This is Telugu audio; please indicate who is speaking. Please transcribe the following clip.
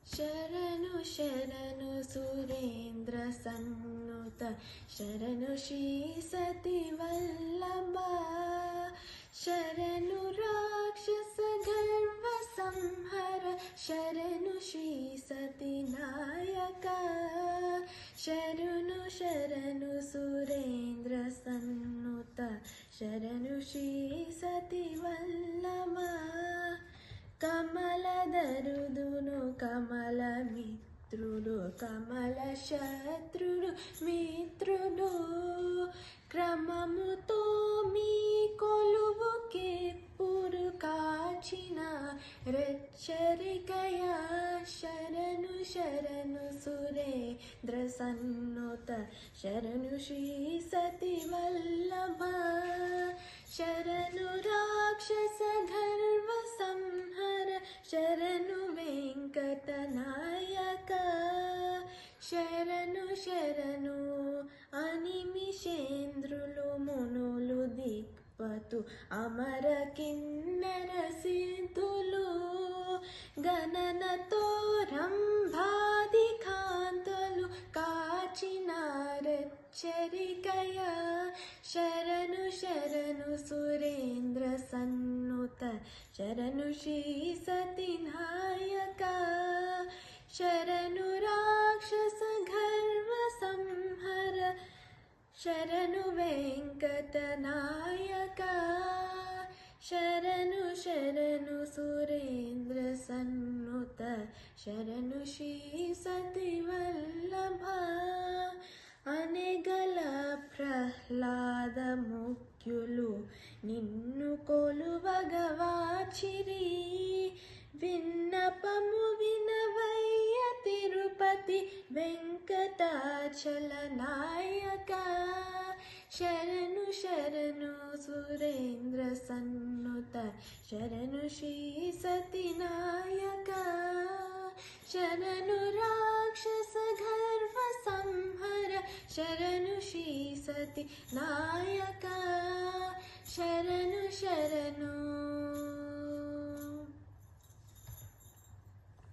Speaker 1: ಶರಣು ಶರಣು ಸುರೇಂದ್ರ ಸನ್ನುತ ಶರಣು ಶ್ರೀ ಸತಿ ವಲ್ಲಭ ಶರಣು ರಾಕ್ಷಸ ಗರ್ವ ಸಂಹರ ಶರಣು ಶ್ರೀ ಸತಿ ನಾಯಕ ಶರಣು ಶರಣು ಸುರೇಂದ್ರ ಸನ್ನುತ ಶರಣು ಶ್ರೀ ಸತಿ ವಲ್ಲಭ కమలదరుదును కమల మిత్రుడు కమల శత్రుడు మిత్రుడు క్రమముతో మీ కొలువుకి పురు కాచిన రెచ్చరికయ శరణు శరణు సురేంద్ర సన్నుత శరణు శ్రీ సతి వల్లభ శరణు రాక్షస గర్వ సంహర శరణు వెంకట నాయక శరణు శరణు అనిమిషేంద్రులు మునులు దిక్పతు అమర కిన్నర సిద్ధులు గణనతో రంభాది కాంతలు కాచిన రెచ్చరికయ శరణు శరణు సురేంద్ర సన్నుత శరణు శ్రీ సతి నాయక శరణు రాక్షస గర్వ సంహర శరణు వెంకట నాయక శరణు శరణు సురేంద్ర సన్నుత శరణు శ్రీ సతి వల్లభ అనెగల ప్రహ్లాద ముఖ్యులు నిన్ను కొలువగవాచిరి విన్నపము వినవయ్య తిరుపతి వెంకటాచల నాయక శరణు శరణు సురేంద్ర సన్నుత శరణు శ్రీ సతి నాయక శరణు రాక్షస గర్వ సంహర శరణు శ్రీ సతి నాయక శరణు శరణు